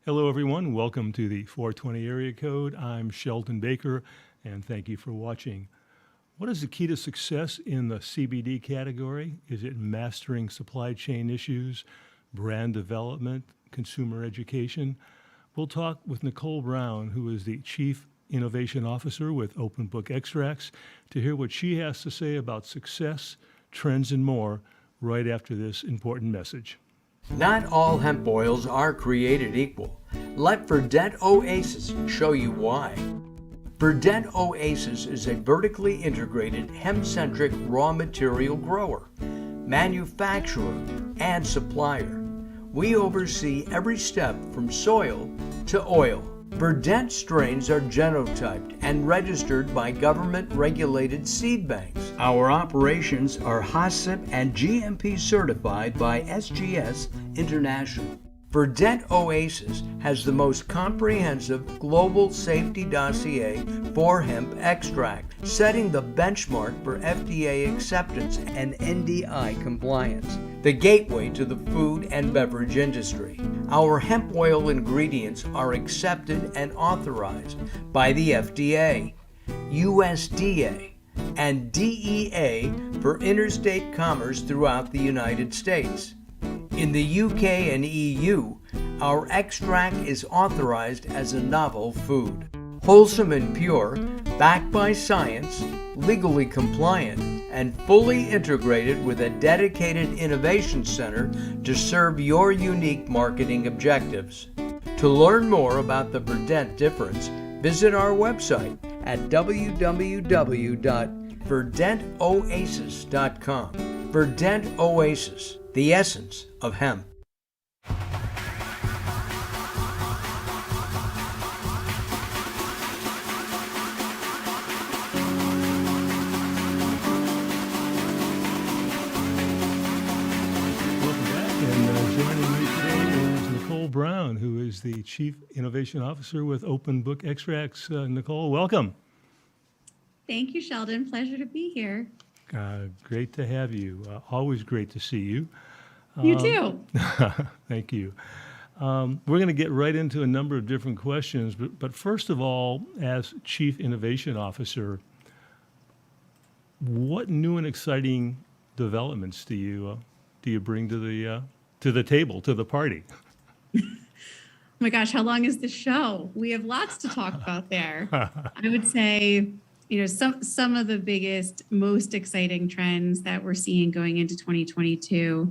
Hello, everyone. Welcome to the 420 area code. I'm Sheldon Baker, and thank you for watching. What is the key to success in the CBD category? Is it mastering supply chain issues, brand development, consumer education? We'll talk with Nicole Brown, who is the Chief Innovation Officer with Open Book Extracts, to hear what she has to say about success, trends, and more right after this important message. Not all hemp oils are created equal. Let Verdant Oasis show you why. Verdant Oasis is a vertically integrated hemp-centric raw material grower, manufacturer, and supplier. We oversee every step from soil to oil. Verdant strains are genotyped and registered by government-regulated seed banks. Our operations are HACCP and GMP certified by SGS International. Verdant Oasis has the most comprehensive global safety dossier for hemp extract, setting the benchmark for FDA acceptance and NDI compliance, the gateway to the food and beverage industry. Our hemp oil ingredients are accepted and authorized by the FDA, USDA, and DEA for interstate commerce throughout the United States. In the UK and EU, our extract is authorized as a novel food. Wholesome and pure, backed by science, legally compliant, and fully integrated with a dedicated innovation center to serve your unique marketing objectives. To learn more about the Verdant difference, visit our website at www.verdantoasis.com. Verdant Oasis, the essence of hemp. Welcome back, and joining me today is Nicole Brown, who is the Chief Innovation Officer with Open Book Extracts. Nicole, welcome. Thank you, Sheldon. Pleasure to be here. Great to have you. Always great to see you. You too. Thank you. We're going to get right into a number of different questions, but first of all, as Chief Innovation Officer, what new and exciting developments do you bring to the table, to the party? Oh my gosh, how long is the show? We have lots to talk about there. I would say, some of the biggest, most exciting trends that we're seeing going into 2022.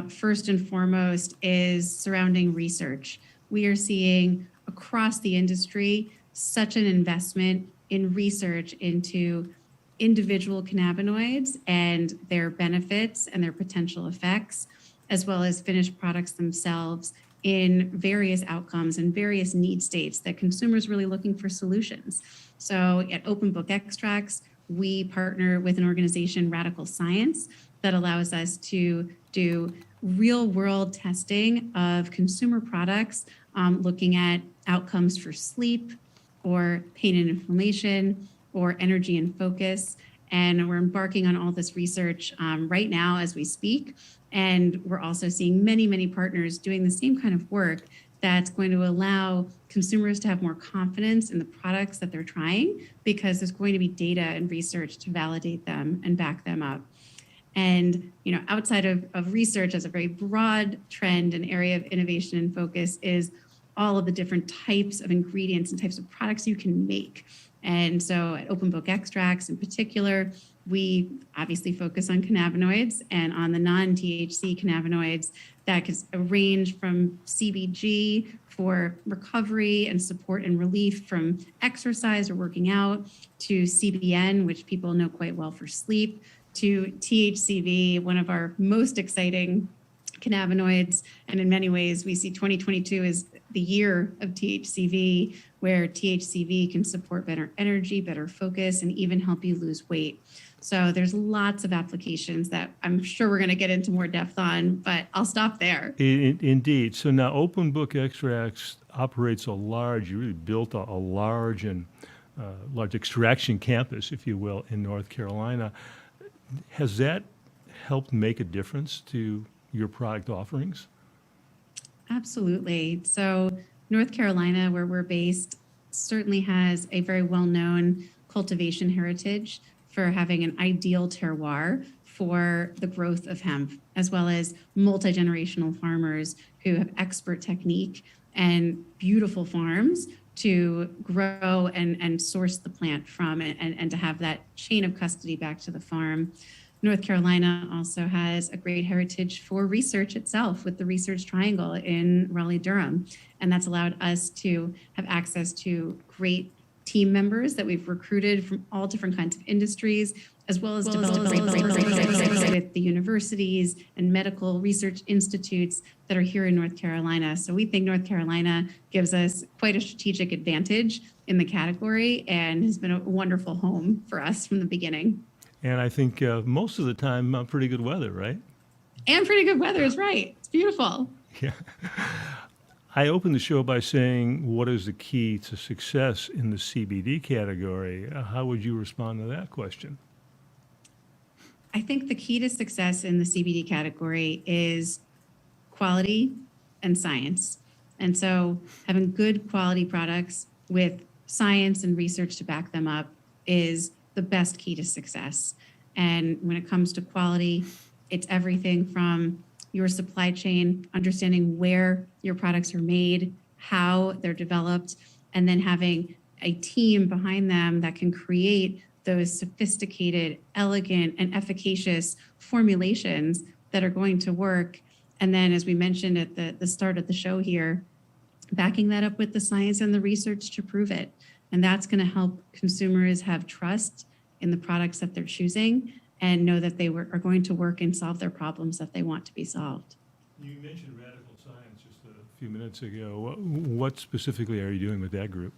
First and foremost is surrounding research. We are seeing across the industry such an investment in research into individual cannabinoids and their benefits and their potential effects, as well as finished products themselves in various outcomes and various need states that consumers really looking for solutions. So at Open Book Extracts, we partner with an organization, Radical Science, that allows us to do real world testing of consumer products, looking at outcomes for sleep or pain and inflammation or energy and focus. And we're embarking on all this research right now as we speak. And we're also seeing many, many partners doing the same kind of work that's going to allow consumers to have more confidence in the products that they're trying, because there's going to be data and research to validate them and back them up. And outside of research as a very broad trend and area of innovation and focus is all of the different types of ingredients and types of products you can make. And so at Open Book Extracts in particular, we obviously focus on cannabinoids and on the non-THC cannabinoids that could range from CBG for recovery and support and relief from exercise or working out, to CBN, which people know quite well for sleep, to THCV, one of our most exciting cannabinoids. And in many ways, we see 2022 as the year of THCV, where THCV can support better energy, better focus, and even help you lose weight. So there's lots of applications that I'm sure we're going to get into more depth on, but I'll stop there. Indeed. So now Open Book Extracts operates you really built a large extraction campus, if you will, in North Carolina. Has that helped make a difference to your product offerings? Absolutely. So North Carolina, where we're based, certainly has a very well-known cultivation heritage for having an ideal terroir for the growth of hemp, as well as multi-generational farmers who have expert technique and beautiful farms to grow and source the plant from, and to have that chain of custody back to the farm. North Carolina also has a great heritage for research itself with the Research Triangle in Raleigh-Durham. And that's allowed us to have access to great team members that we've recruited from all different kinds of industries, as well as develop great partnerships with the universities and medical research institutes that are here in North Carolina. So we think North Carolina gives us quite a strategic advantage in the category and has been a wonderful home for us from the beginning. And I think most of the time, pretty good weather, right? And pretty good weather is right. It's beautiful. Yeah. I opened the show by saying, what is the key to success in the CBD category? How would you respond to that question? I think the key to success in the CBD category is quality and science. And so having good quality products with science and research to back them up is the best key to success. And when it comes to quality, it's everything from your supply chain, understanding where your products are made, how they're developed, and then having a team behind them that can create those sophisticated, elegant, and efficacious formulations that are going to work. And then, as we mentioned at the start of the show here, backing that up with the science and the research to prove it. And that's going to help consumers have trust in the products that they're choosing and know that they are going to work and solve their problems that they want to be solved. You mentioned radical science just a few minutes ago. What specifically are you doing with that group?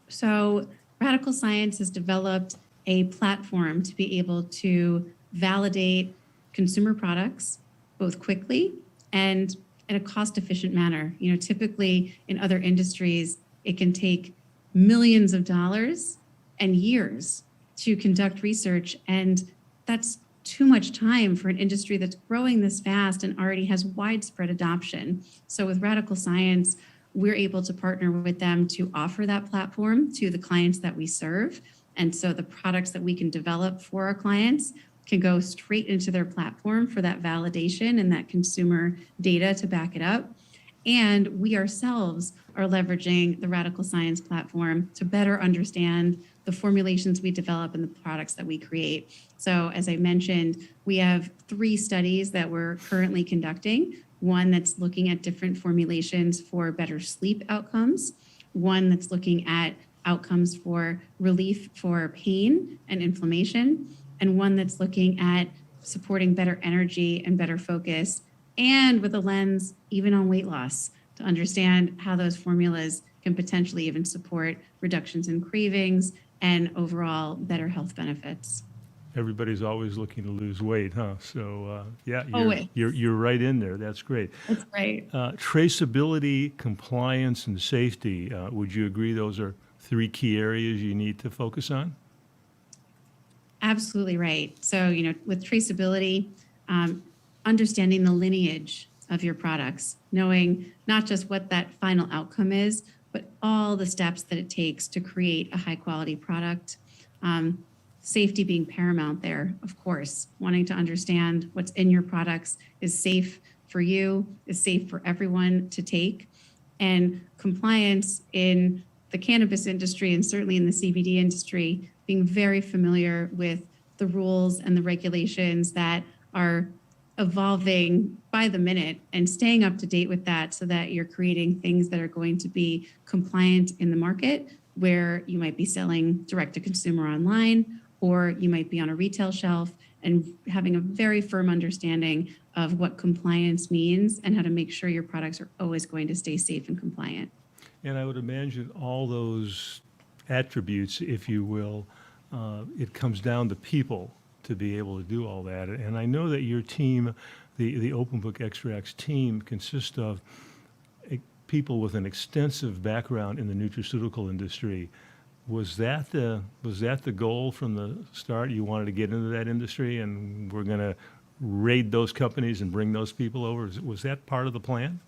So Radical Science has developed a platform to be able to validate consumer products both quickly and in a cost-efficient manner. You know, typically in other industries, it can take millions of dollars and years to conduct research, and that's too much time for an industry that's growing this fast and already has widespread adoption. So with Radical Science, we're able to partner with them to offer that platform to the clients that we serve. And so the products that we can develop for our clients can go straight into their platform for that validation and that consumer data to back it up. And we ourselves are leveraging the Radical Science platform to better understand the formulations we develop and the products that we create. So as I mentioned, we have 3 studies that we're currently conducting. One that's looking at different formulations for better sleep outcomes, one that's looking at outcomes for relief for pain and inflammation, and one that's looking at supporting better energy and better focus, and with a lens even on weight loss to understand how those formulas can potentially even support reductions in cravings and overall better health benefits. Everybody's always looking to lose weight, huh? So yeah, Always. you're right in there. That's great. That's right. Traceability, compliance, and safety. Would you agree those are 3 key areas you need to focus on? Absolutely right. So, you know, with traceability, understanding the lineage of your products, knowing not just what that final outcome is, but all the steps that it takes to create a high quality product. Safety being paramount there, of course, wanting to understand what's in your products is safe for you, is safe for everyone to take. And compliance in the cannabis industry and certainly in the CBD industry, being very familiar with the rules and the regulations that are evolving by the minute and staying up to date with that so that you're creating things that are going to be compliant in the market, where you might be selling direct to consumer online, or you might be on a retail shelf, and having a very firm understanding of what compliance means and how to make sure your products are always going to stay safe and compliant. And I would imagine all those attributes, if you will, it comes down to people to be able to do all that. And I know that your team, the Open Book Extracts team, consists of people with an extensive background in the nutraceutical industry. Was that the goal from the start? You wanted to get into that industry, and we're going to raid those companies and bring those people over? Was that part of the plan?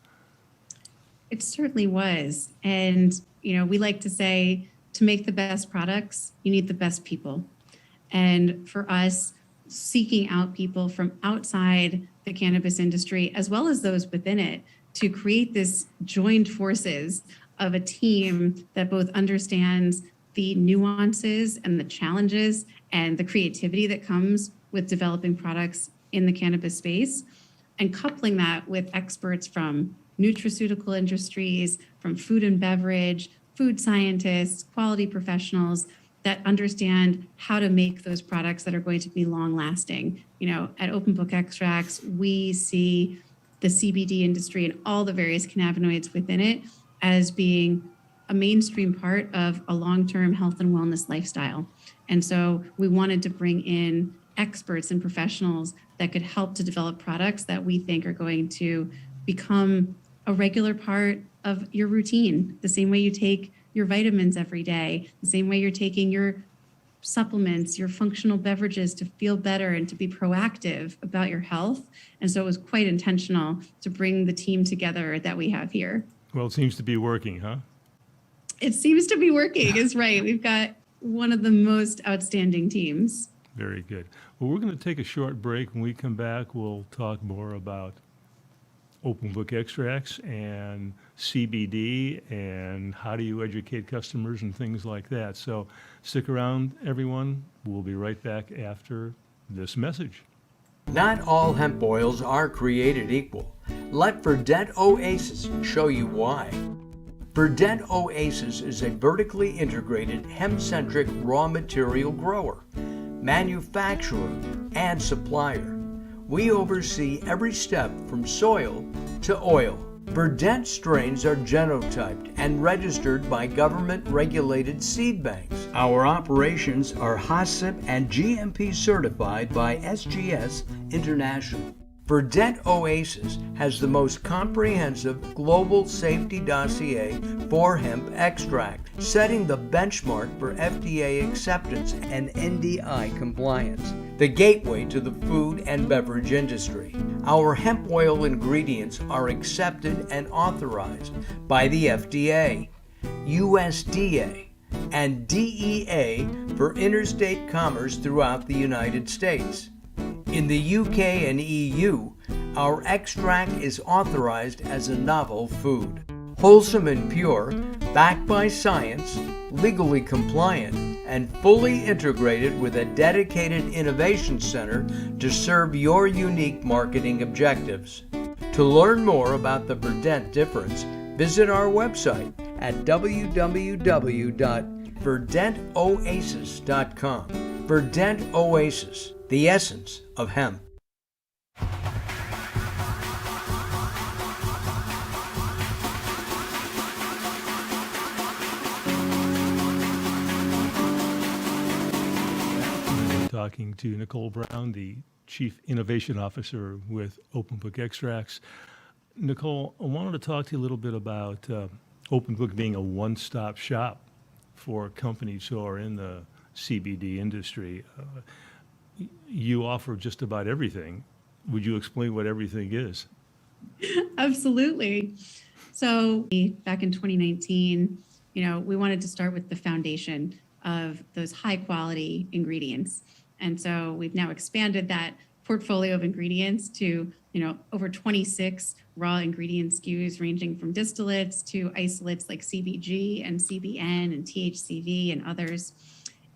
It certainly was. And, we like to say to make the best products, you need the best people. And for us, seeking out people from outside the cannabis industry, as well as those within it, to create this joined forces of a team that both understands the nuances and the challenges and the creativity that comes with developing products in the cannabis space, and coupling that with experts from nutraceutical industries, from food and beverage, food scientists, quality professionals that understand how to make those products that are going to be long lasting. At Open Book Extracts, we see the CBD industry and all the various cannabinoids within it as being a mainstream part of a long-term health and wellness lifestyle. And so we wanted to bring in experts and professionals that could help to develop products that we think are going to become a regular part of your routine, the same way you take your vitamins every day, the same way you're taking your supplements, your functional beverages to feel better and to be proactive about your health. And so it was quite intentional to bring the team together that we have here. Well, it seems to be working, huh? It seems to be working, is right. We've got one of the most outstanding teams. Very good. Well, we're going to take a short break. When we come back, we'll talk more about Open Book Extracts and CBD and how do you educate customers and things like that. So stick around, everyone. We'll be right back after this message. Not all hemp oils are created equal. Let Verdant Oasis show you why. Verdant Oasis is a vertically integrated hemp-centric raw material grower, manufacturer, and supplier. We oversee every step from soil to oil. Verdant strains are genotyped and registered by government-regulated seed banks. Our operations are HACCP and GMP certified by SGS International. Verdant Oasis has the most comprehensive global safety dossier for hemp extract, setting the benchmark for FDA acceptance and NDI compliance, the gateway to the food and beverage industry. Our hemp oil ingredients are accepted and authorized by the FDA, USDA, and DEA for interstate commerce throughout the United States. In the UK and EU, our extract is authorized as a novel food. Wholesome and pure, backed by science, legally compliant, and fully integrated with a dedicated innovation center to serve your unique marketing objectives. To learn more about the Verdant difference, visit our website at www.verdantoasis.com. Verdant Oasis, the essence of hemp. Talking to Nicole Brown, the Chief Innovation Officer with Open Book Extracts. Nicole, I wanted to talk to you a little bit about Open Book being a one-stop shop for companies who are in the CBD industry. You offer just about everything. Would you explain what everything is? Absolutely. So back in 2019, we wanted to start with the foundation of those high quality ingredients. And so we've now expanded that portfolio of ingredients to, over 26 raw ingredient SKUs ranging from distillates to isolates like CBG and CBN and THCV and others.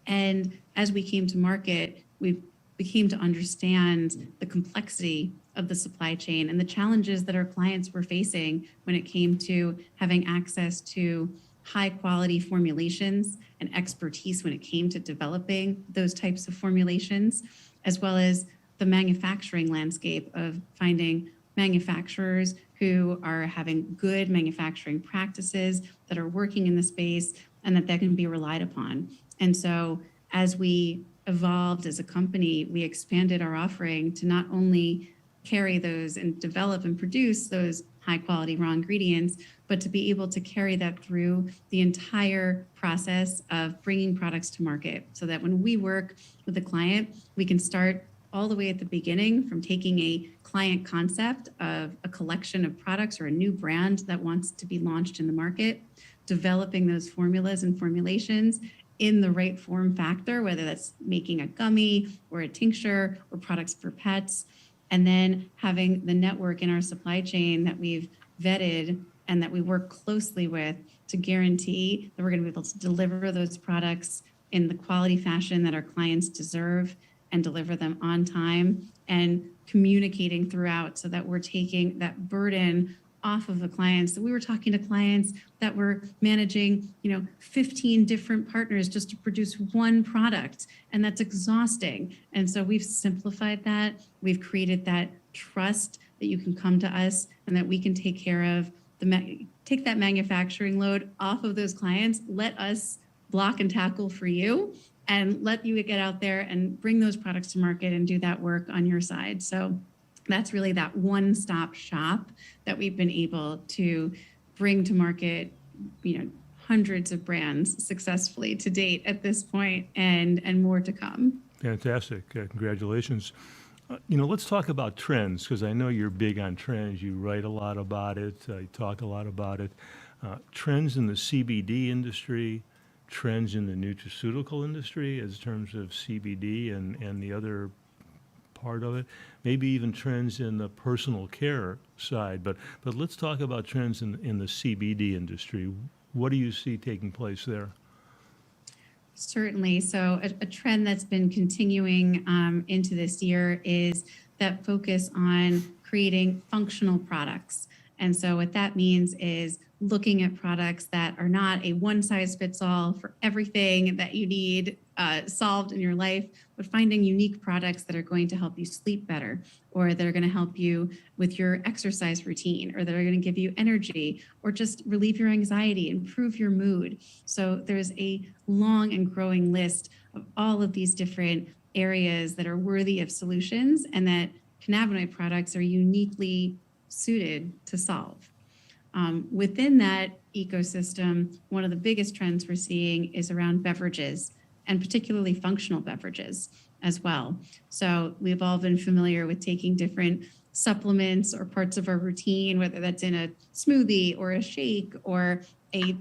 And as we came to market, we became to understand the complexity of the supply chain and the challenges that our clients were facing when it came to having access to high quality formulations and expertise when it came to developing those types of formulations, as well as the manufacturing landscape of finding manufacturers who are having good manufacturing practices that are working in the space and that can be relied upon. And so as we evolved as a company, we expanded our offering to not only carry those and develop and produce those high quality raw ingredients, but to be able to carry that through the entire process of bringing products to market so that when we work with a client, we can start all the way at the beginning, from taking a client concept of a collection of products or a new brand that wants to be launched in the market, developing those formulas and formulations in the right form factor, whether that's making a gummy or a tincture or products for pets, and then having the network in our supply chain that we've vetted and that we work closely with to guarantee that we're going to be able to deliver those products in the quality fashion that our clients deserve and deliver them on time, and communicating throughout so that we're taking that burden off of the clients. So we were talking to clients that were managing, 15 different partners just to produce one product, and that's exhausting. And so we've simplified that. We've created that trust that you can come to us and that we can take care of take that manufacturing load off of those clients. Let us block and tackle for you, and let you get out there and bring those products to market and do that work on your side. So that's really that one-stop shop that we've been able to bring to market, hundreds of brands successfully to date at this point, and more to come. Fantastic. Congratulations. Let's talk about trends, because I know you're big on trends. You write a lot about it. You talk a lot about it. Trends in the CBD industry, trends in the nutraceutical industry as terms of CBD and the other part of it, maybe even trends in the personal care side. But let's talk about trends in the CBD industry. What do you see taking place there? Certainly. So a trend that's been continuing into this year is that focus on creating functional products. And so what that means is looking at products that are not a one size fits all for everything that you need solved in your life, but finding unique products that are going to help you sleep better, or that are going to help you with your exercise routine, or that are going to give you energy, or just relieve your anxiety, improve your mood. So there's a long and growing list of all of these different areas that are worthy of solutions and that cannabinoid products are uniquely suited to solve. Within that ecosystem, one of the biggest trends we're seeing is around beverages, and particularly functional beverages as well. So we've all been familiar with taking different supplements or parts of our routine, whether that's in a smoothie or a shake or a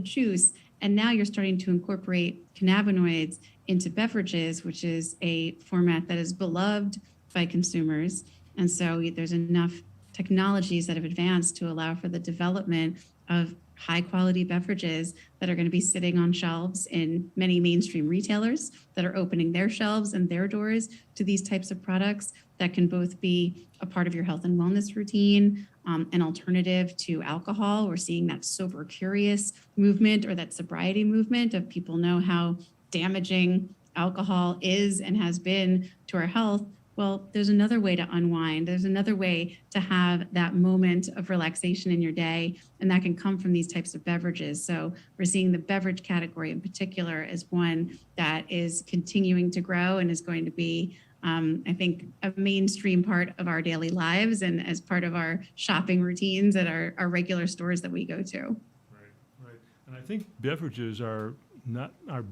juice. And now you're starting to incorporate cannabinoids into beverages, which is a format that is beloved by consumers. And so there's enough technologies that have advanced to allow for the development of high quality beverages that are going to be sitting on shelves in many mainstream retailers that are opening their shelves and their doors to these types of products that can both be a part of your health and wellness routine, an alternative to alcohol. We're seeing that sober curious movement, or that sobriety movement of people know how damaging alcohol is and has been to our health. Well, there's another way to unwind. There's another way to have that moment of relaxation in your day, and that can come from these types of beverages. So we're seeing the beverage category in particular as one that is continuing to grow and is going to be, I think, a mainstream part of our daily lives and as part of our shopping routines at our regular stores that we go to. Right. And I think beverages are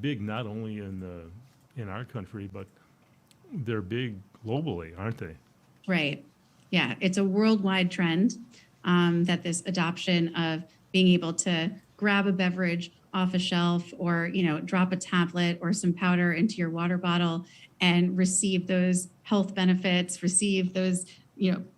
big not only in our country, but they're big globally, aren't they? Right. Yeah, it's a worldwide trend that this adoption of being able to grab a beverage off a shelf, or drop a tablet or some powder into your water bottle and receive those health benefits, receive those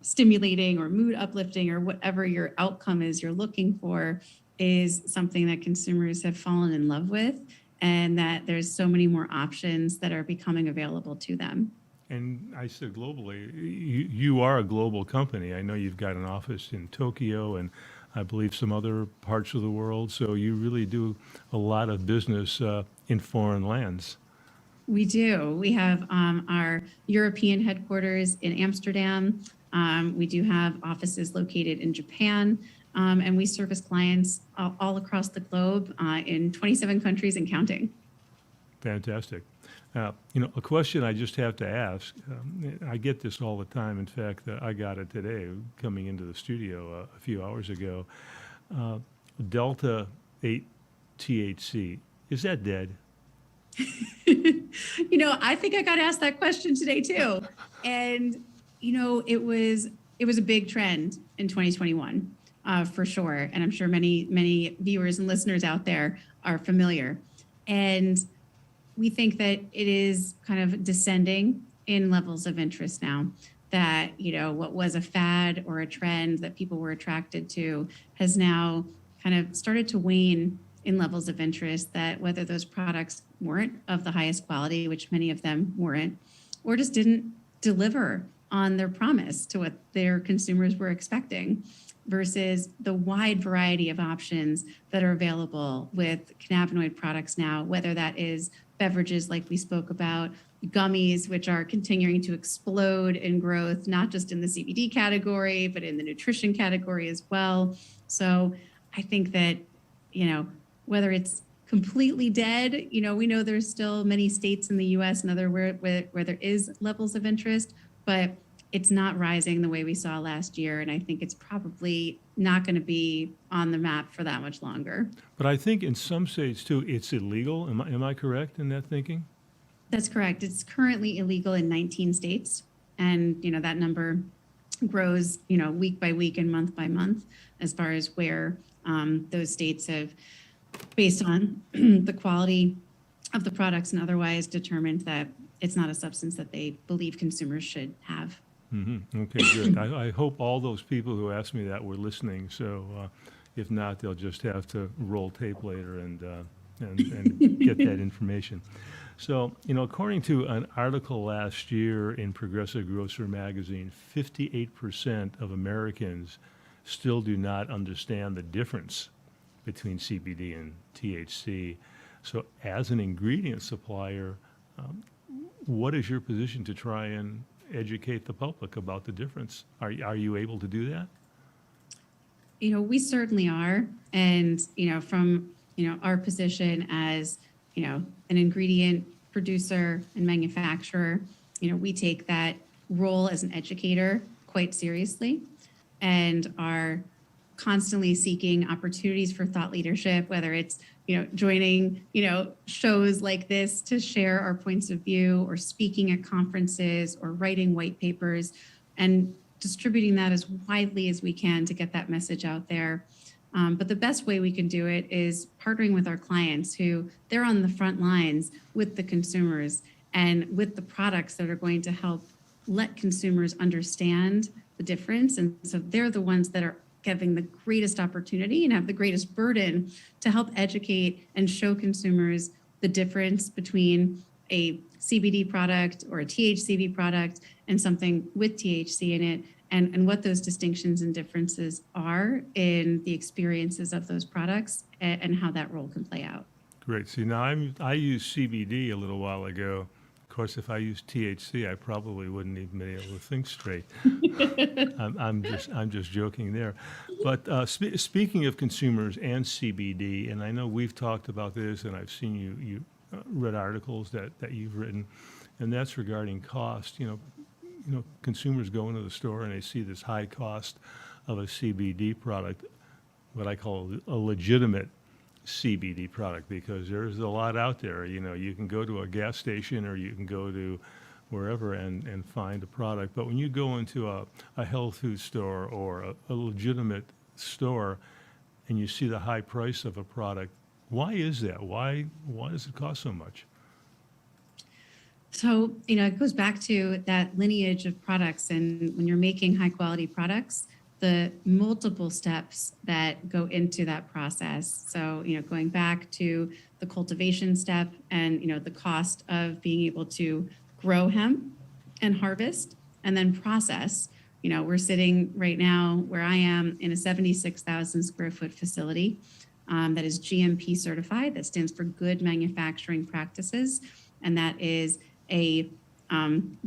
stimulating or mood uplifting or whatever your outcome is you're looking for, is something that consumers have fallen in love with, and that there's so many more options that are becoming available to them. And I said globally, you are a global company. I know you've got an office in Tokyo and I believe some other parts of the world. So you really do a lot of business in foreign lands. We do. We have our European headquarters in Amsterdam. We do have offices located in Japan. And we service clients all across the globe in 27 countries and counting. Fantastic. A question I just have to ask, I get this all the time. In fact, I got it today coming into the studio a few hours ago. Delta 8 THC, is that dead? I think I got asked that question today too. And, it was a big trend in 2021, for sure. And I'm sure many viewers and listeners out there are familiar. And we think that it is kind of descending in levels of interest now. That, what was a fad or a trend that people were attracted to has now kind of started to wane in levels of interest, that whether those products weren't of the highest quality, which many of them weren't, or just didn't deliver on their promise to what their consumers were expecting, versus the wide variety of options that are available with cannabinoid products now, whether that is beverages like we spoke about, gummies, which are continuing to explode in growth, not just in the CBD category, but in the nutrition category as well. So I think that, whether it's completely dead, we know there's still many states in the US and other where there is levels of interest, but it's not rising the way we saw last year. And I think it's probably not going to be on the map for that much longer. But I think in some states too, it's illegal. Am I correct in that thinking? That's correct. It's currently illegal in 19 states. And, that number grows, week by week and month by month as far as where those states have, based on the quality of the products and otherwise, determined that it's not a substance that they believe consumers should have. Mm-hmm. Okay, good. I hope all those people who asked me that were listening. So if not, they'll just have to roll tape later and get that information. So, according to an article last year in Progressive Grocer magazine, 58% of Americans still do not understand the difference between CBD and THC. So as an ingredient supplier, what is your position to try and educate the public about the difference? Are you able to do that? We certainly are. And, from, our position as, an ingredient producer and manufacturer, we take that role as an educator quite seriously and are constantly seeking opportunities for thought leadership, whether it's, joining, shows like this to share our points of view, or speaking at conferences, or writing white papers and distributing that as widely as we can to get that message out there. But the best way we can do it is partnering with our clients, who they're on the front lines with the consumers and with the products that are going to help let consumers understand the difference. And so they're the ones that are having the greatest opportunity and have the greatest burden to help educate and show consumers the difference between a CBD product or a THCV product and something with THC in it, and what those distinctions and differences are in the experiences of those products, and how that role can play out. Great. See, now I used CBD a little while ago. Of course, if I used THC, I probably wouldn't even be able to think straight. I'm just joking there. But speaking of consumers and CBD, and I know we've talked about this, and I've seen you read articles that you've written, and that's regarding cost. Consumers go into the store and they see this high cost of a CBD product, what I call a legitimate CBD product, because there's a lot out there. You can go to a gas station or you can go to wherever and find a product. But when you go into a health food store or a legitimate store and you see the high price of a product, why is that? Why does it cost so much? So, it goes back to that lineage of products. And when you're making high quality products, the multiple steps that go into that process. So, going back to the cultivation step and, the cost of being able to grow hemp and harvest and then process. We're sitting right now where I am in a 76,000 square foot facility that is GMP certified. That stands for Good Manufacturing Practices. And that is a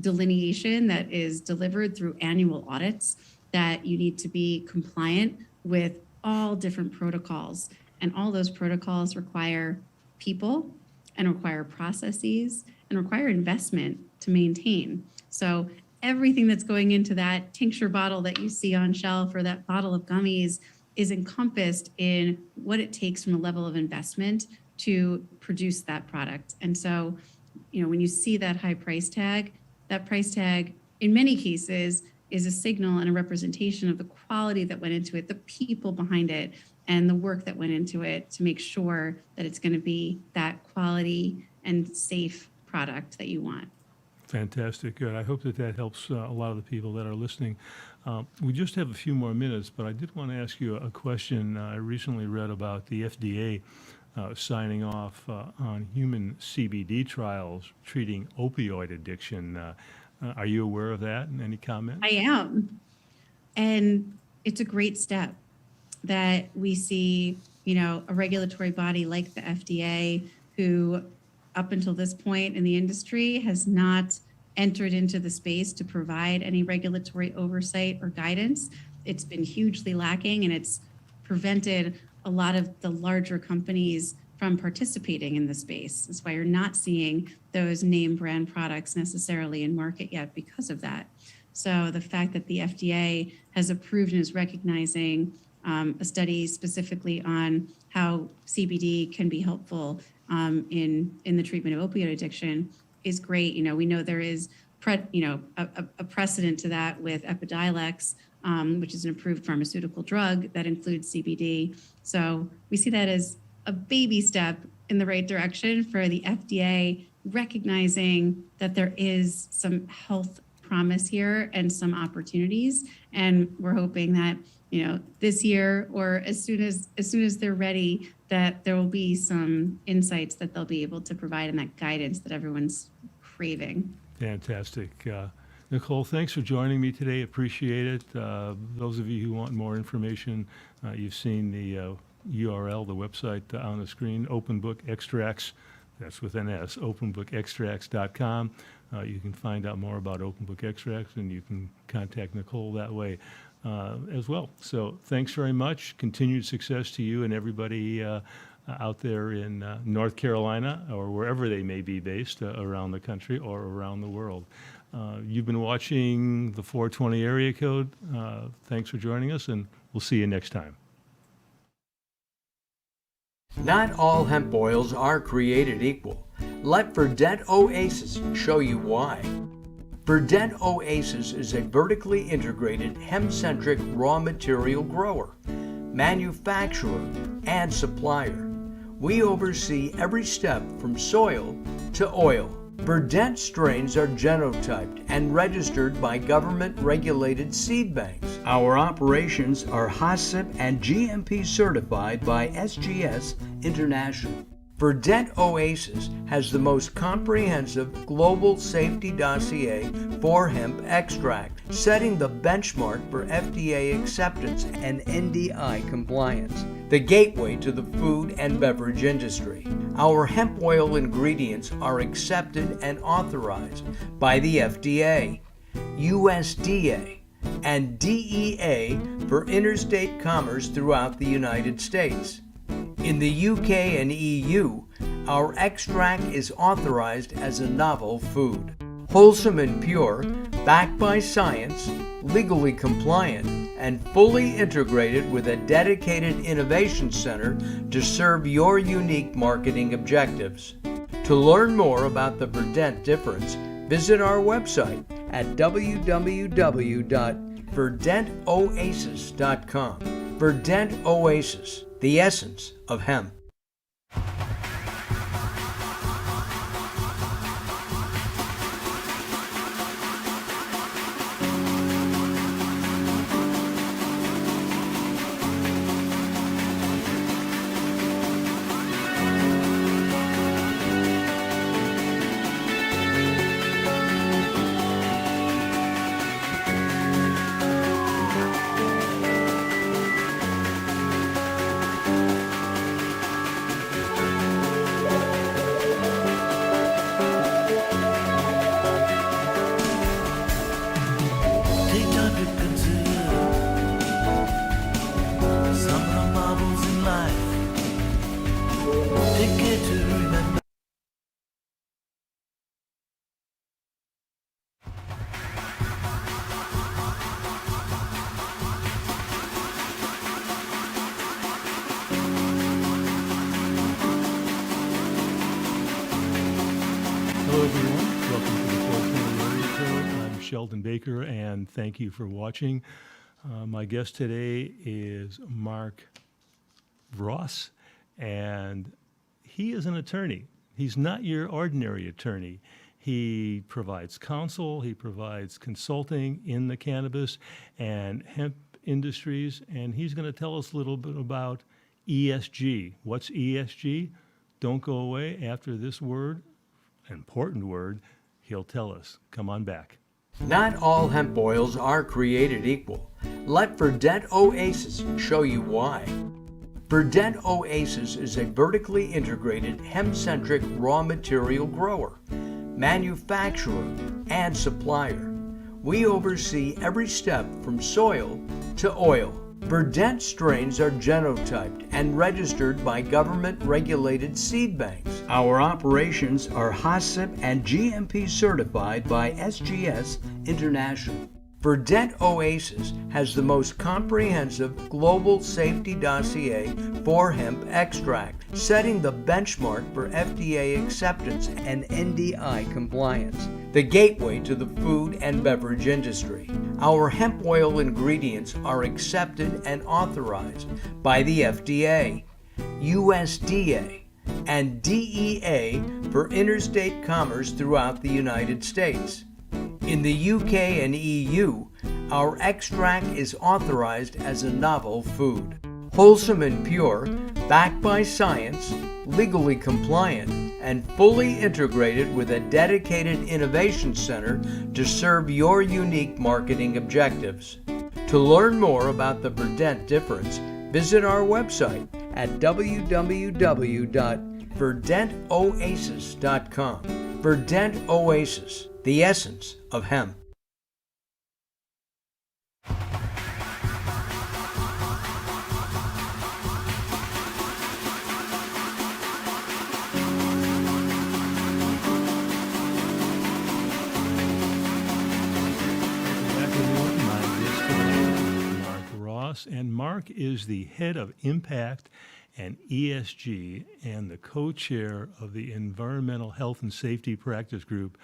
delineation that is delivered through annual audits, that you need to be compliant with all different protocols. And all those protocols require people and require processes and require investment to maintain. So everything that's going into that tincture bottle that you see on shelf, or that bottle of gummies, is encompassed in what it takes from a level of investment to produce that product. And so, when you see that high price tag, that price tag in many cases is a signal and a representation of the quality that went into it, the people behind it, and the work that went into it to make sure that it's going to be that quality and safe product that you want. Fantastic. Good. I hope that helps a lot of the people that are listening. We just have a few more minutes, but I did want to ask you a question. I recently read about the FDA signing off on human CBD trials treating opioid addiction. Are you aware of that? And any comment? I am. And it's a great step that we see, a regulatory body like the FDA, who up until this point in the industry has not entered into the space to provide any regulatory oversight or guidance. It's been hugely lacking, and it's prevented a lot of the larger companies from participating in the space. That's why you're not seeing those name brand products necessarily in market yet because of that. So the fact that the FDA has approved and is recognizing a study specifically on how CBD can be helpful in the treatment of opioid addiction is great. We know there is a precedent to that with Epidiolex, which is an approved pharmaceutical drug that includes CBD. So we see that as a baby step in the right direction for the FDA, recognizing that there is some health promise here and some opportunities. And we're hoping that, this year or as soon as they're ready, that there will be some insights that they'll be able to provide and that guidance that everyone's craving. Fantastic. Nicole, thanks for joining me today. Appreciate it. Those of you who want more information, you've seen the URL, the website on the screen, Open Book Extracts. That's with an S, openbookextracts.com. You can find out more about Open Book Extracts, and you can contact Nicole that way as well. So thanks very much. Continued success to you and everybody out there in North Carolina or wherever they may be based around the country or around the world. You've been watching the 420 Area Code. Thanks for joining us, and we'll see you next time. Not all hemp oils are created equal. Let Verdant Oasis show you why. Verdant Oasis is a vertically integrated hemp-centric raw material grower, manufacturer, and supplier. We oversee every step from soil to oil. Verdant strains are genotyped and registered by government-regulated seed banks. Our operations are HACCP and GMP certified by SGS International. Verdant Oasis has the most comprehensive global safety dossier for hemp extract, setting the benchmark for FDA acceptance and NDI compliance, the gateway to the food and beverage industry. Our hemp oil ingredients are accepted and authorized by the FDA, USDA, and DEA for interstate commerce throughout the United States. In the UK and EU, our extract is authorized as a novel food. Wholesome and pure, backed by science, legally compliant, and fully integrated with a dedicated innovation center to serve your unique marketing objectives. To learn more about the Verdant difference, visit our website at www.verdantoasis.com. Verdant Oasis, the essence of hemp. Hello, everyone. Welcome to the 420 Area Code. I'm Sheldon Baker, and thank you for watching. My guest today is Marc Ross, and he is an attorney. He's not your ordinary attorney. He provides counsel, he provides consulting in the cannabis and hemp industries, and he's going to tell us a little bit about ESG. What's ESG? Don't go away after this word, important word, he'll tell us. Come on back. Not all hemp oils are created equal. Let Verdant Oasis show you why. Verdant Oasis is a vertically integrated hemp-centric raw material grower, manufacturer, and supplier. We oversee every step from soil to oil. Verdant strains are genotyped and registered by government-regulated seed banks. Our operations are HACCP and GMP certified by SGS International. Verdant Oasis has the most comprehensive global safety dossier for hemp extract, setting the benchmark for FDA acceptance and NDI compliance, the gateway to the food and beverage industry. Our hemp oil ingredients are accepted and authorized by the FDA, USDA, and DEA for interstate commerce throughout the United States. In the UK and EU, our extract is authorized as a novel food. Wholesome and pure, backed by science, legally compliant, and fully integrated with a dedicated innovation center to serve your unique marketing objectives. To learn more about the Verdant difference, visit our website at www.verdantoasis.com. Verdant Oasis, the essence of hemp. And Marc is the head of Impact and ESG and the co-chair of the Environmental Health and Safety Practice Group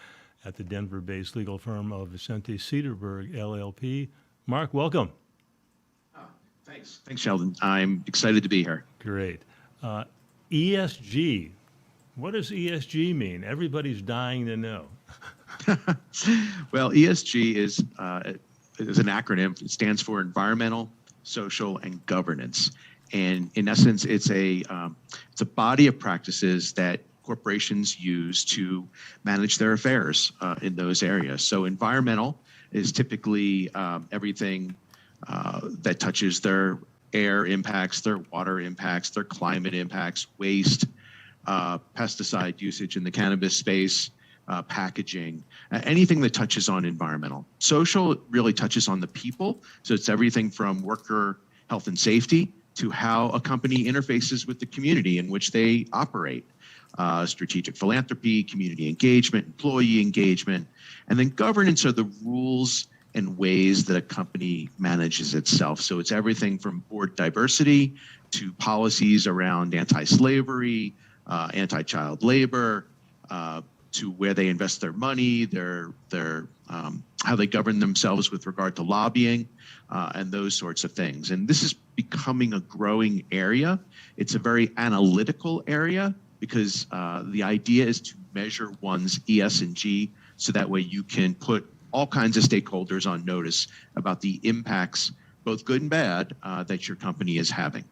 at the Denver-based legal firm of Vicente Sederberg LLP. Marc, welcome. Thanks. Thanks, Sheldon. I'm excited to be here. Great. ESG. What does ESG mean? Everybody's dying to know. Well, ESG is an acronym. It stands for Environmental, Social, and Governance. And in essence, it's a body of practices that corporations use to manage their affairs in those areas. So environmental is typically everything that touches their air impacts, their water impacts, their climate impacts, waste, pesticide usage in the cannabis space, packaging, anything that touches on environmental. Social really touches on the people. So it's everything from worker health and safety to how a company interfaces with the community in which they operate. Strategic philanthropy, community engagement, employee engagement, and then governance are the rules and ways that a company manages itself. So it's everything from board diversity to policies around anti-slavery, anti-child labor, to where they invest their money, their how they govern themselves with regard to lobbying, and those sorts of things. And this is becoming a growing area. It's a very analytical area because the idea is to measure one's ES&G so that way you can put all kinds of stakeholders on notice about the impacts, both good and bad, that your company is having.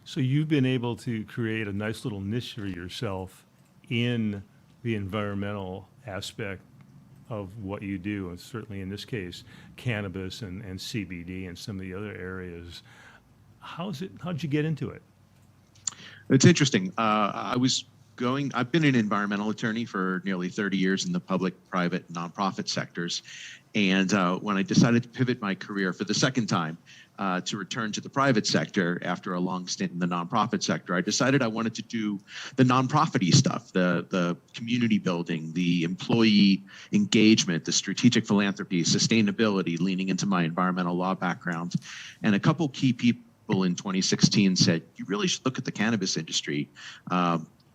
So you've been able to create a nice little niche for yourself in the environmental aspect of what you do, and certainly in this case, cannabis and CBD and some of the other areas. How'd you get into it? It's interesting. I've been an environmental attorney for nearly 30 years in the public, private, nonprofit sectors. And when I decided to pivot my career for the second time to return to the private sector after a long stint in the nonprofit sector, I decided I wanted to do the nonprofit-y stuff, the community building, the employee engagement, the strategic philanthropy, sustainability, leaning into my environmental law background. And a couple key people in 2016 said, you really should look at the cannabis industry.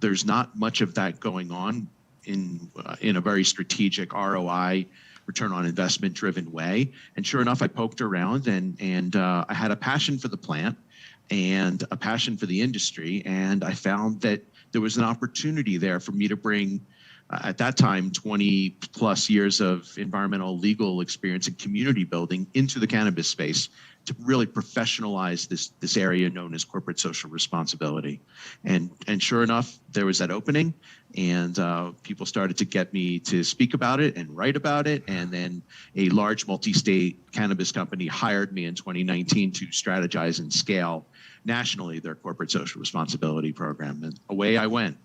There's not much of that going on in a very strategic ROI, return on investment driven way. And sure enough, I poked around and I had a passion for the plant and a passion for the industry. And I found that there was an opportunity there for me to bring, at that time, 20 plus years of environmental legal experience and community building into the cannabis space to really professionalize this area known as corporate social responsibility. And sure enough, there was that opening, and people started to get me to speak about it and write about it. And then a large multi-state cannabis company hired me in 2019 to strategize and scale nationally their corporate social responsibility program. And away I went.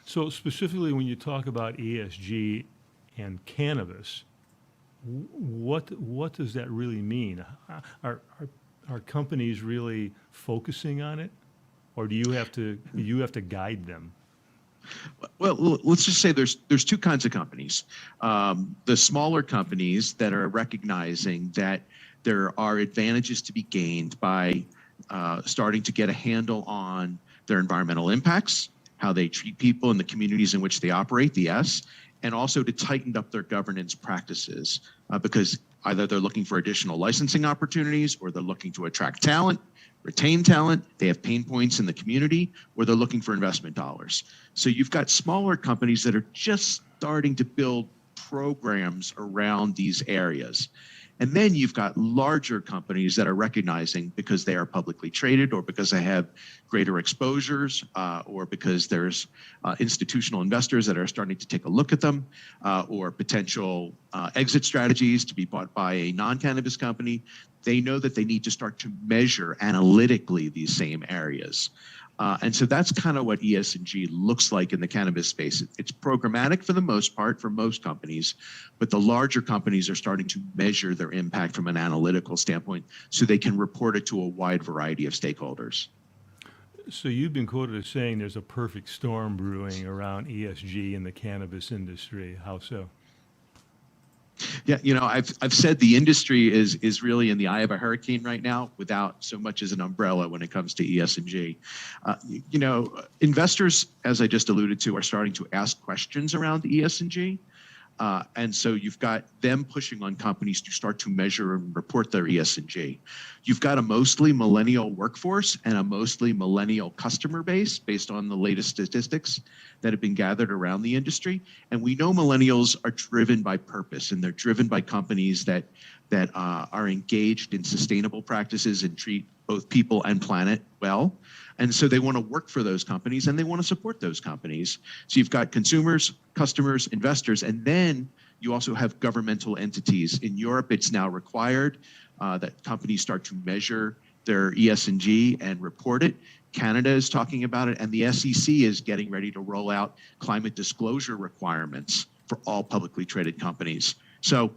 So specifically, when you talk about ESG and cannabis, what does that really mean? Are companies really focusing on it, or do you have to guide them? Well, let's just say there's two kinds of companies. The smaller companies that are recognizing that there are advantages to be gained by starting to get a handle on their environmental impacts, how they treat people in the communities in which they operate, the S, and also to tighten up their governance practices because either they're looking for additional licensing opportunities, or they're looking to attract talent, retain talent, they have pain points in the community, or they're looking for investment dollars. So you've got smaller companies that are just starting to build programs around these areas. And then you've got larger companies that are recognizing, because they are publicly traded, or because they have greater exposures, or because there's institutional investors that are starting to take a look at them, or potential exit strategies to be bought by a non-cannabis company. They know that they need to start to measure analytically these same areas. And so that's kind of what ESG looks like in the cannabis space. It's programmatic for the most part for most companies, but the larger companies are starting to measure their impact from an analytical standpoint so they can report it to a wide variety of stakeholders. So you've been quoted as saying there's a perfect storm brewing around ESG in the cannabis industry. How so? Yeah, I've said the industry is really in the eye of a hurricane right now, without so much as an umbrella when it comes to ESG. Investors, as I just alluded to, are starting to ask questions around ESG. And so you've got them pushing on companies to start to measure and report their ESG. You've got a mostly millennial workforce and a mostly millennial customer base based on the latest statistics that have been gathered around the industry. And we know millennials are driven by purpose, and they're driven by companies that are engaged in sustainable practices and treat both people and planet well. And so they want to work for those companies, and they want to support those companies. So you've got consumers, customers, investors, and then you also have governmental entities. In Europe, it's now required that companies start to measure their ESG and report it. Canada is talking about it, and the SEC is getting ready to roll out climate disclosure requirements for all publicly traded companies. So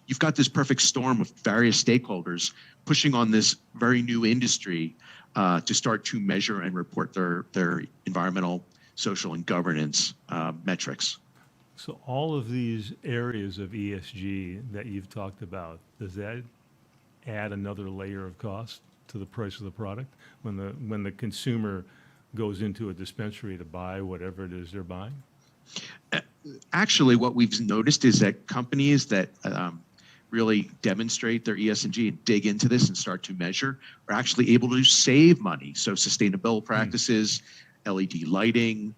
you've got this perfect storm of various stakeholders pushing on this very new industry to start to measure and report their environmental, social, and governance metrics. So all of these areas of ESG that you've talked about, does that add another layer of cost to the price of the product when the consumer goes into a dispensary to buy whatever it is they're buying? Actually, what we've noticed is that companies that really demonstrate their ESG and dig into this and start to measure are actually able to save money. So sustainable practices, LED lighting,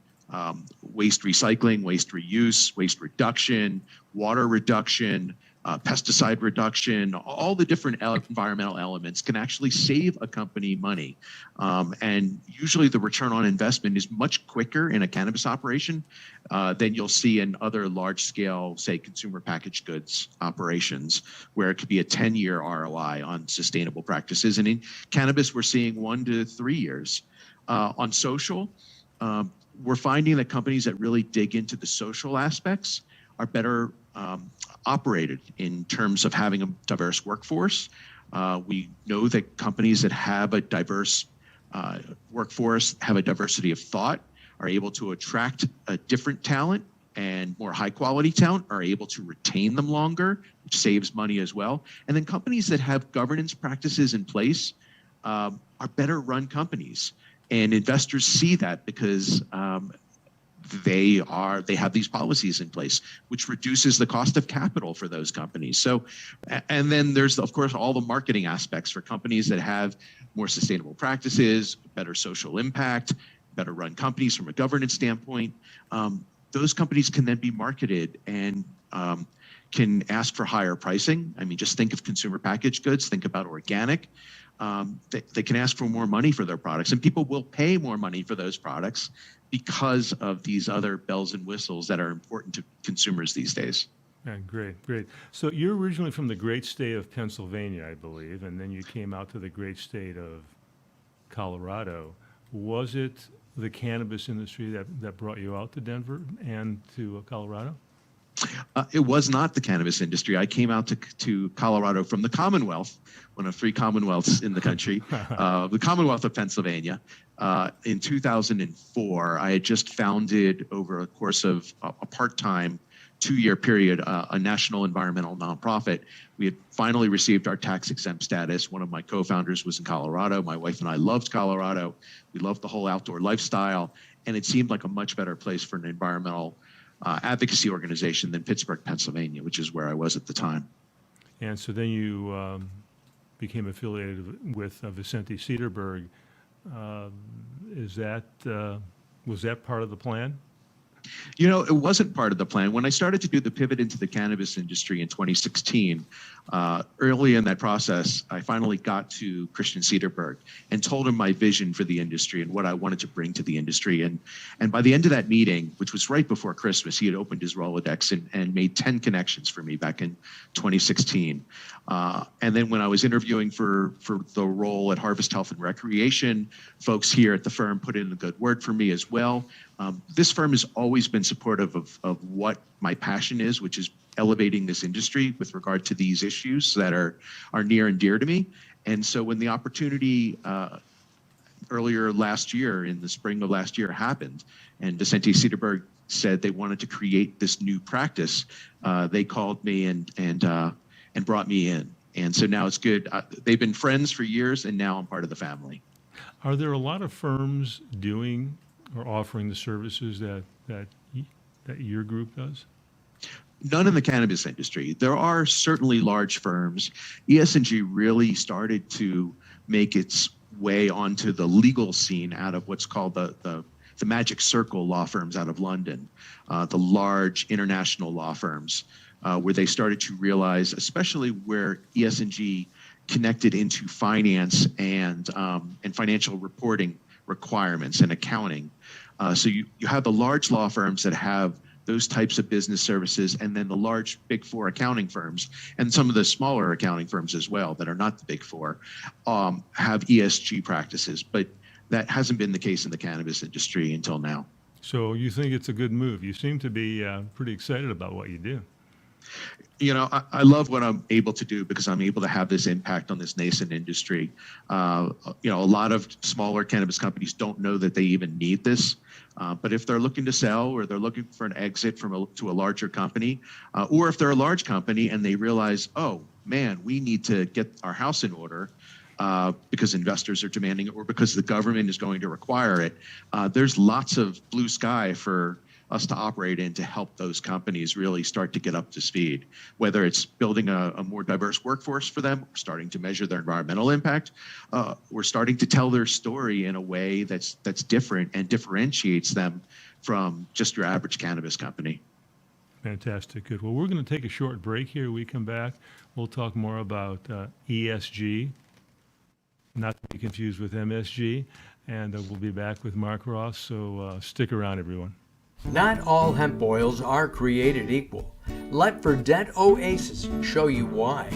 waste recycling, waste reuse, waste reduction, water reduction, pesticide reduction, all the different environmental elements can actually save a company money. And usually the return on investment is much quicker in a cannabis operation than you'll see in other large scale, say, consumer packaged goods operations, where it could be a 10-year ROI on sustainable practices. And in cannabis, we're seeing 1 to 3 years. On social, we're finding that companies that really dig into the social aspects are better operated in terms of having a diverse workforce. We know that companies that have a diverse workforce, have a diversity of thought, are able to attract a different talent, and more high quality talent are able to retain them longer, which saves money as well. And then companies that have governance practices in place are better run companies. And investors see that because they have these policies in place, which reduces the cost of capital for those companies. So, and then there's of course all the marketing aspects for companies that have more sustainable practices, better social impact, better run companies from a governance standpoint. Those companies can then be marketed and can ask for higher pricing. I mean, just think of consumer packaged goods, think about organic. They can ask for more money for their products, and people will pay more money for those products because of these other bells and whistles that are important to consumers these days. Yeah, great. So you're originally from the great state of Pennsylvania, I believe, and then you came out to the great state of Colorado. Was it the cannabis industry that brought you out to Denver and to Colorado? It was not the cannabis industry. I came out to Colorado from the Commonwealth, one of 3 Commonwealths in the country, the Commonwealth of Pennsylvania. In 2004, I had just founded, over a course of a part-time 2-year period, a national environmental nonprofit. We had finally received our tax-exempt status. One of my co-founders was in Colorado. My wife and I loved Colorado. We loved the whole outdoor lifestyle, and it seemed like a much better place for an environmental advocacy organization than Pittsburgh, Pennsylvania, which is where I was at the time. And so then you became affiliated with Vicente Sederberg. Was that part of the plan? You know, it wasn't part of the plan. When I started to do the pivot into the cannabis industry in 2016, early in that process, I finally got to Christian Sederberg and told him my vision for the industry and what I wanted to bring to the industry. And by the end of that meeting, which was right before Christmas, he had opened his Rolodex and made 10 connections for me back in 2016. And then when I was interviewing for the role at Harvest Health and Recreation, folks here at the firm put in a good word for me as well. This firm has always been supportive of what my passion is, which is elevating this industry with regard to these issues that are near and dear to me. And so when the opportunity earlier last year, in the spring of last year, happened, and Vicente Sederberg said they wanted to create this new practice, they called me and brought me in. And so now it's good. They've been friends for years, and now I'm part of the family. Are there a lot of firms doing or offering the services that your group does? None in the cannabis industry. There are certainly large firms. ES&G really started to make its way onto the legal scene out of what's called the Magic Circle law firms out of London, the large international law firms, where they started to realize, especially where ES&G connected into finance and financial reporting requirements and accounting. So you have the large law firms that have those types of business services, and then the large Big Four accounting firms, and some of the smaller accounting firms as well that are not the Big Four, have ESG practices. But that hasn't been the case in the cannabis industry until now. So you think it's a good move? You seem to be pretty excited about what you do. You know, I love what I'm able to do because I'm able to have this impact on this nascent industry. You know, a lot of smaller cannabis companies don't know that they even need this. But if they're looking to sell, or they're looking for an exit to a larger company, or if they're a large company and they realize, oh man, we need to get our house in order because investors are demanding it, or because the government is going to require it, there's lots of blue sky for us to operate in to help those companies really start to get up to speed, whether it's building a more diverse workforce for them, or starting to measure their environmental impact, or starting to tell their story in a way that's different and differentiates them from just your average cannabis company. Fantastic. Good. Well, we're going to take a short break here. We come back, we'll talk more about ESG, not to be confused with MSG, and we'll be back with Marc Ross, so stick around, everyone. Not all hemp oils are created equal. Let Verdant Oasis show you why.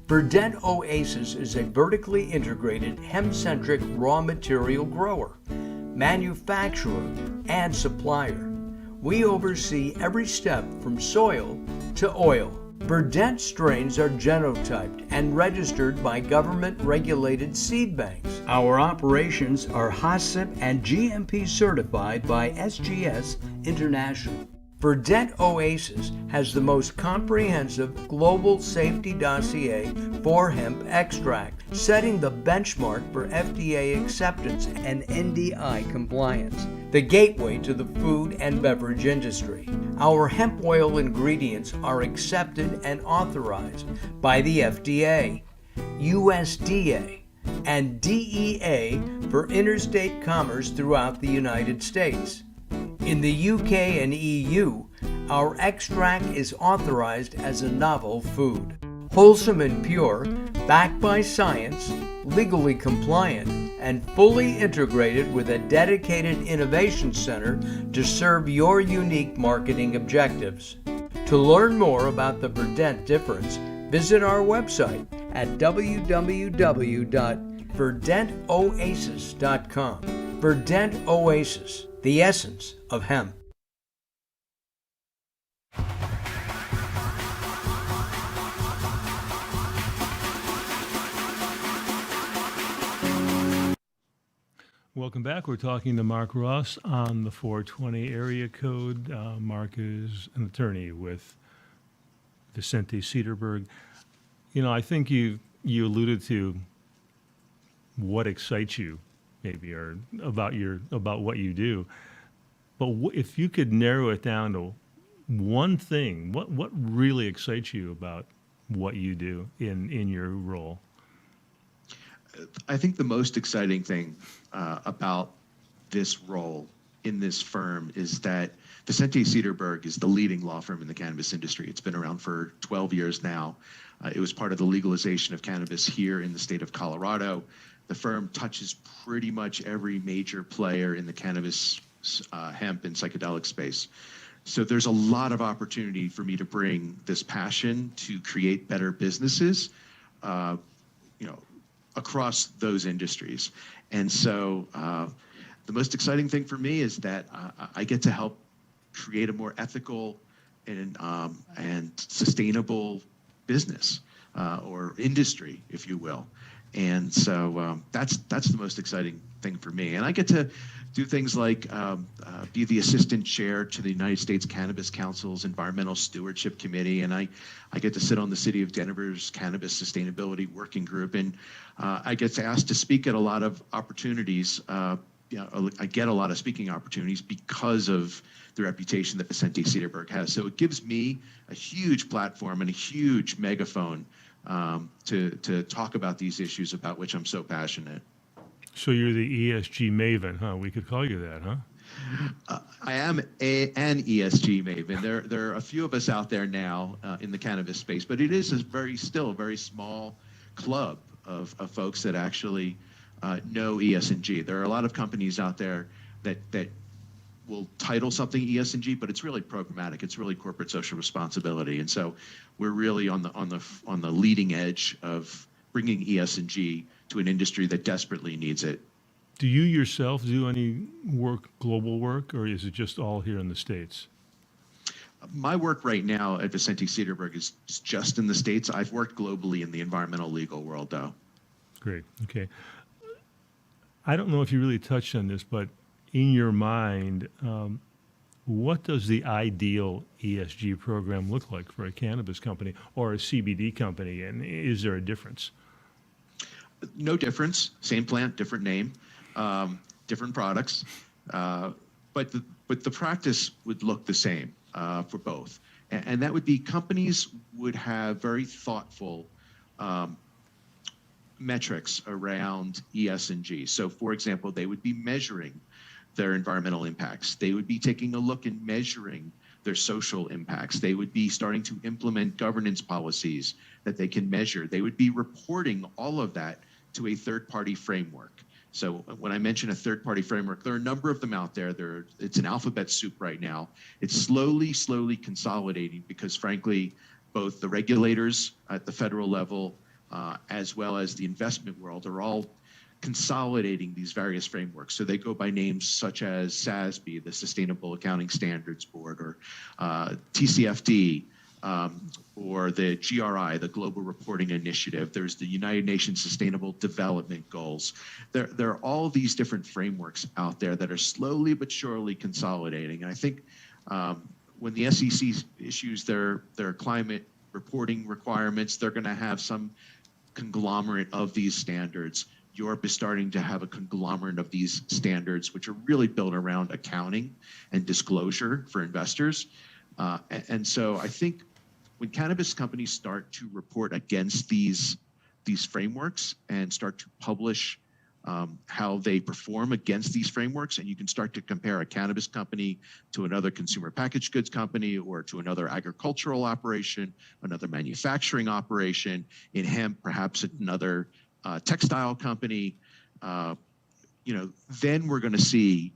Verdant Oasis is a vertically integrated hemp-centric raw material grower, manufacturer, and supplier. We oversee every step from soil to oil. Verdant strains are genotyped and registered by government-regulated seed banks. Our operations are HACCP and GMP certified by SGS International. Verdent Oasis has the most comprehensive global safety dossier for hemp extract, setting the benchmark for FDA acceptance and NDI compliance, the gateway to the food and beverage industry. Our hemp oil ingredients are accepted and authorized by the FDA, USDA, and DEA for interstate commerce throughout the United States. In the UK and EU, our extract is authorized as a novel food. Wholesome and pure, backed by science, legally compliant, and fully integrated with a dedicated innovation center to serve your unique marketing objectives. To learn more about the Verdent difference, visit our website at www.verdentoasis.com. Verdent Oasis, the essence of hemp. Welcome back. We're talking to Marc Ross on the 420 area code. Marc is an attorney with Vicente Sederberg. You know, I think you alluded to what excites you, maybe, or about what you do. But if you could narrow it down to one thing, what really excites you about what you do in your role? I think the most exciting thing about this role in this firm is that Vicente Sederberg is the leading law firm in the cannabis industry. It's been around for 12 years now. It was part of the legalization of cannabis here in the state of Colorado. The firm touches pretty much every major player in the cannabis, hemp, and psychedelic space. So there's a lot of opportunity for me to bring this passion to create better businesses, across those industries. And so the most exciting thing for me is that I get to help create a more ethical and sustainable business or industry, if you will. And so that's the most exciting thing for me. And I get to do things like be the assistant chair to the United States Cannabis Council's Environmental Stewardship Committee, and I get to sit on the City of Denver's Cannabis Sustainability Working Group, and I get asked to speak at a lot of opportunities. I get a lot of speaking opportunities because of the reputation that Vicente Sederberg has. So it gives me a huge platform and a huge megaphone to talk about these issues about which I'm so passionate. So you're the ESG maven, huh? We could call you that, huh? I am an ESG maven. There are a few of us out there now in the cannabis space, but it is still a very small club of folks that actually know ESG. There are a lot of companies out there that will title something ESG, but it's really programmatic. It's really corporate social responsibility, and so we're really on the leading edge of bringing ESG to an industry that desperately needs it. Do you yourself do any work, global work, or is it just all here in the States? My work right now at Vicente Sederberg is just in the States. I've worked globally in the environmental legal world, though. Great. Okay. I don't know if you really touched on this, but in your mind, what does the ideal ESG program look like for a cannabis company or a CBD company, and is there a difference? No difference. Same plant, different name, different products, but the practice would look the same for both, and that would be companies would have very thoughtful metrics around ESG. So, for example, they would be measuring their environmental impacts. They would be taking a look and measuring their social impacts. They would be starting to implement governance policies that they can measure. They would be reporting all of that to a third-party framework. So when I mention a third-party framework, there are a number of them out there. It's an alphabet soup right now. It's slowly consolidating because, frankly, both the regulators at the federal level as well as the investment world are all consolidating these various frameworks. So they go by names such as SASB, the Sustainable Accounting Standards Board, or TCFD, or the GRI, the Global Reporting Initiative. There's the United Nations Sustainable Development Goals. There are all these different frameworks out there that are slowly but surely consolidating. And I think when the SEC issues their climate reporting requirements, they're going to have some conglomerate of these standards. Europe is starting to have a conglomerate of these standards, which are really built around accounting and disclosure for investors. And so I think when cannabis companies start to report against these frameworks and start to publish how they perform against these frameworks, and you can start to compare a cannabis company to another consumer packaged goods company or to another agricultural operation, another manufacturing operation, in hemp, perhaps another textile company, then we're going to see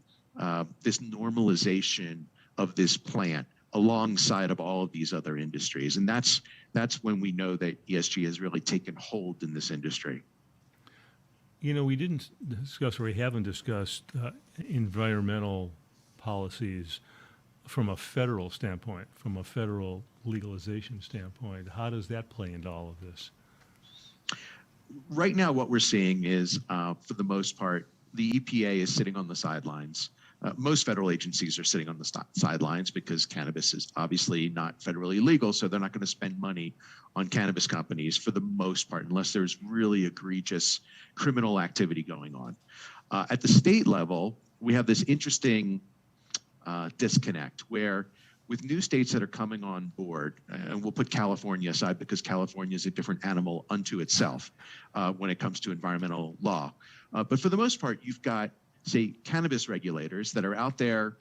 this normalization of this plant alongside of all of these other industries. And that's when we know that ESG has really taken hold in this industry. We didn't discuss, or we haven't discussed, environmental policies from a federal standpoint, from a federal legalization standpoint. How does that play into all of this? Right now, what we're seeing is, for the most part, the EPA is sitting on the sidelines. Most federal agencies are sitting on the sidelines because cannabis is obviously not federally legal, so they're not going to spend money on cannabis companies for the most part, unless there's really egregious criminal activity going on. At the state level, we have this interesting disconnect where with new states that are coming on board, and we'll put California aside because California is a different animal unto itself when it comes to environmental law. But for the most part, you've got, say, cannabis regulators that are out there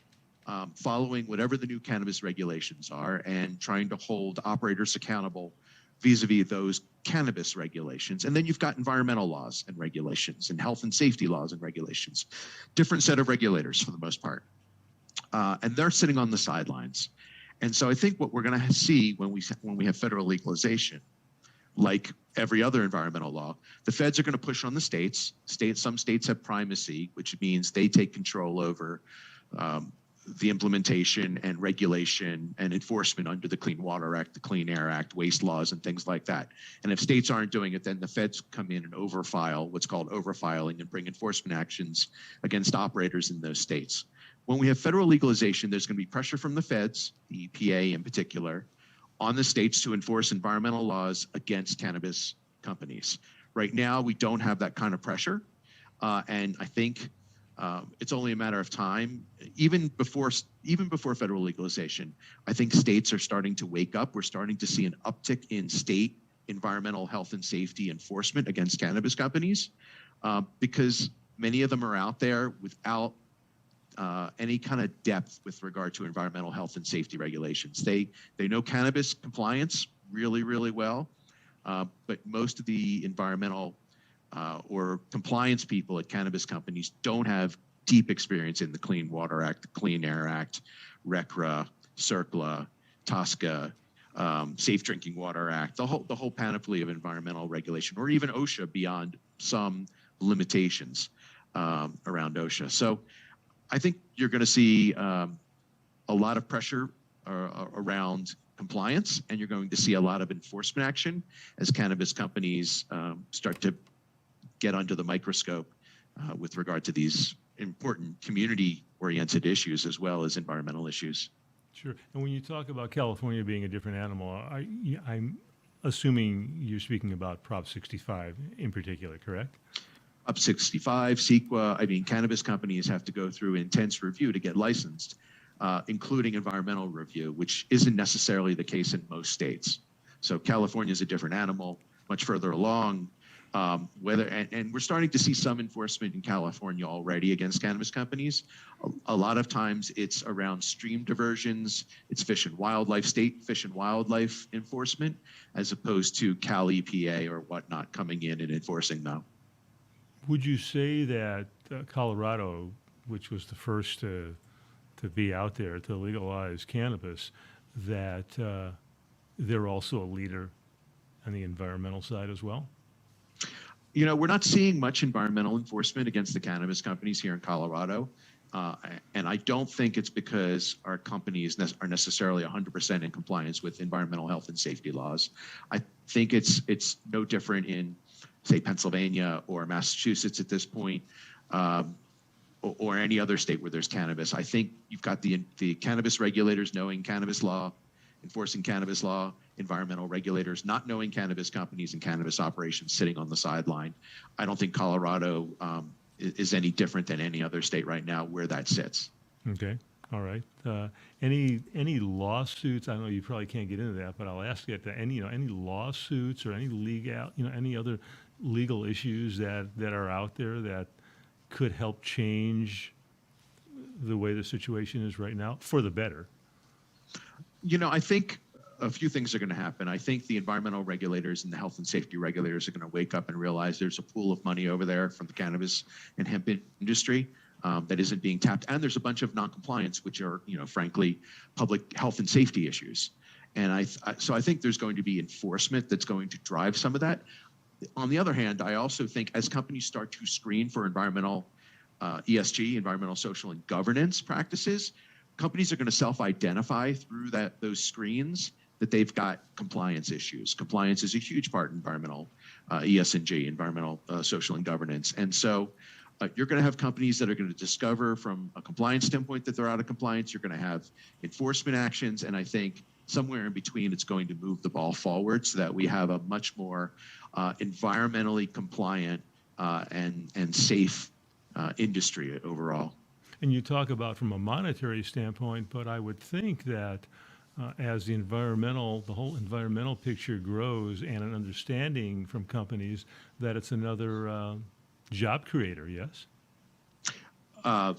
following whatever the new cannabis regulations are and trying to hold operators accountable vis-a-vis those cannabis regulations. And then you've got environmental laws and regulations and health and safety laws and regulations. Different set of regulators for the most part. And they're sitting on the sidelines. And so I think what we're going to see when we have federal legalization, like every other environmental law, the feds are going to push on the states. Some states have primacy, which means they take control over the implementation and regulation and enforcement under the Clean Water Act, the Clean Air Act, waste laws, and things like that. And if states aren't doing it, then the feds come in and overfile, what's called overfiling, and bring enforcement actions against operators in those states. When we have federal legalization, there's going to be pressure from the feds, the EPA in particular, on the states to enforce environmental laws against cannabis companies. Right now, we don't have that kind of pressure, and I think it's only a matter of time. Even before federal legalization, I think states are starting to wake up. We're starting to see an uptick in state environmental health and safety enforcement against cannabis companies because many of them are out there without any kind of depth with regard to environmental health and safety regulations. They know cannabis compliance really, really well, but most of the environmental or compliance people at cannabis companies don't have deep experience in the Clean Water Act, the Clean Air Act, RCRA, CERCLA, TSCA, Safe Drinking Water Act, the whole panoply of environmental regulation, or even OSHA beyond some limitations around OSHA. So I think you're going to see a lot of pressure around compliance, and you're going to see a lot of enforcement action as cannabis companies start to get under the microscope with regard to these important community-oriented issues as well as environmental issues. Sure. And when you talk about California being a different animal, I'm assuming you're speaking about Prop 65 in particular, correct? Up 65, CEQA, I mean, cannabis companies have to go through intense review to get licensed, including environmental review, which isn't necessarily the case in most states. So California is a different animal, much further along. And we're starting to see some enforcement in California already against cannabis companies. A lot of times it's around stream diversions, it's state fish and wildlife enforcement, as opposed to Cal EPA or whatnot coming in and enforcing them. Would you say that Colorado, which was the first to be out there to legalize cannabis, that they're also a leader on the environmental side as well? You know, we're not seeing much environmental enforcement against the cannabis companies here in Colorado. And I don't think it's because our companies are necessarily 100% in compliance with environmental health and safety laws. I think it's no different in, say, Pennsylvania or Massachusetts at this point. or any other state where there's cannabis. I think you've got the cannabis regulators knowing cannabis law, enforcing cannabis law, environmental regulators not knowing cannabis companies and cannabis operations sitting on the sideline. I don't think Colorado is any different than any other state right now where that sits. Okay. All right. Any lawsuits? I know you probably can't get into that, but I'll ask you at any lawsuits or any other legal issues that are out there that could help change the way the situation is right now for the better? I think a few things are going to happen. I think the environmental regulators and the health and safety regulators are going to wake up and realize there's a pool of money over there from the cannabis and hemp industry that isn't being tapped. And there's a bunch of noncompliance, which are, frankly, public health and safety issues. And so I think there's going to be enforcement that's going to drive some of that. On the other hand, I also think as companies start to screen for environmental ESG, environmental, social, and governance practices, companies are going to self-identify through those screens that they've got compliance issues. Compliance is a huge part of environmental ESG, environmental, social, and governance. And so you're going to have companies that are going to discover from a compliance standpoint that they're out of compliance. You're going to have enforcement actions. And I think somewhere in between, it's going to move the ball forward so that we have a much more environmentally compliant and safe industry overall. And you talk about from a monetary standpoint, but I would think that as the whole environmental picture grows and an understanding from companies that it's another job creator, yes? For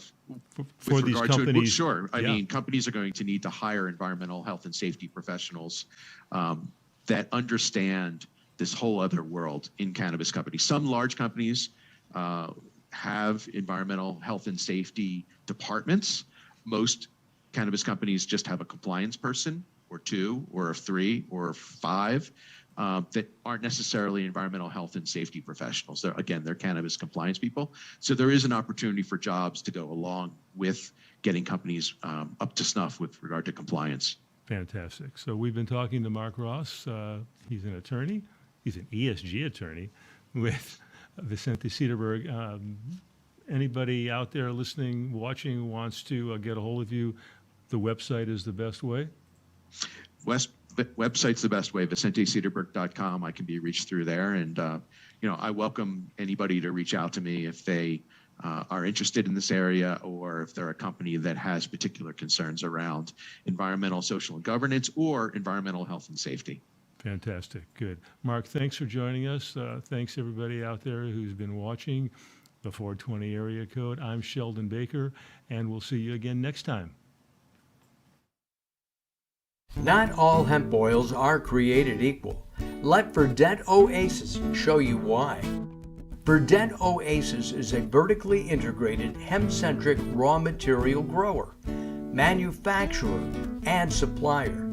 With these regard to it, well, companies, sure. I yeah. mean, companies are going to need to hire environmental health and safety professionals that understand this whole other world in cannabis companies. Some large companies have environmental health and safety departments. Most cannabis companies just have a compliance person or two or three or five that aren't necessarily environmental health and safety professionals. They're cannabis compliance people. So there is an opportunity for jobs to go along with getting companies up to snuff with regard to compliance. Fantastic. So we've been talking to Marc Ross. He's an attorney. He's an ESG attorney with Vicente Sederberg. Anybody out there listening, watching, wants to get a hold of you, the website is the best way? Website's the best way, VicenteSederberg.com. I can be reached through there. And, I welcome anybody to reach out to me if they are interested in this area or if they're a company that has particular concerns around environmental, social, and governance or environmental health and safety. Fantastic. Good. Marc, thanks for joining us. Thanks everybody out there who's been watching the 420 area code. I'm Sheldon Baker, and we'll see you again next time. Not all hemp oils are created equal. Let Verdant Oasis show you why. Verdant Oasis is a vertically integrated hemp-centric raw material grower, manufacturer, and supplier.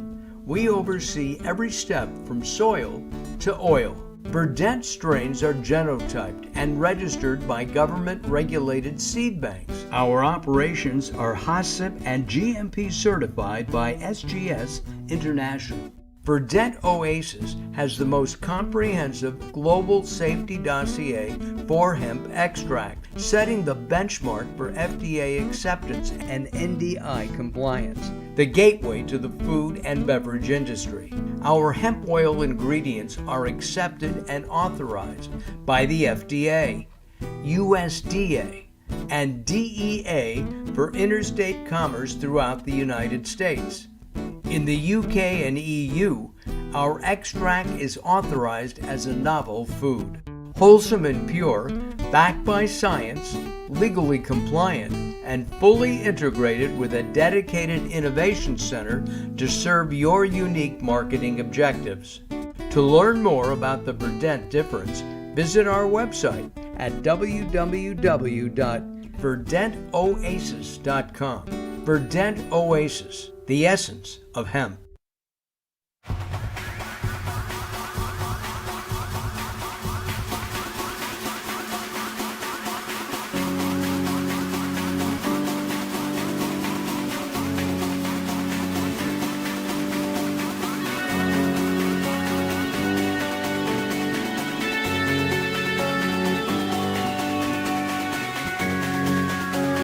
We oversee every step from soil to oil. Verdant strains are genotyped and registered by government-regulated seed banks. Our operations are HACCP and GMP certified by SGS International. Verdant Oasis has the most comprehensive global safety dossier for hemp extract, setting the benchmark for FDA acceptance and NDI compliance, the gateway to the food and beverage industry. Our hemp oil ingredients are accepted and authorized by the FDA, USDA, and DEA for interstate commerce throughout the United States. In the UK and EU, our extract is authorized as a novel food. Wholesome and pure, backed by science, legally compliant, and fully integrated with a dedicated innovation center to serve your unique marketing objectives. To learn more about the Verdant difference, visit our website at www.verdantoasis.com. Verdant Oasis, the essence of hemp.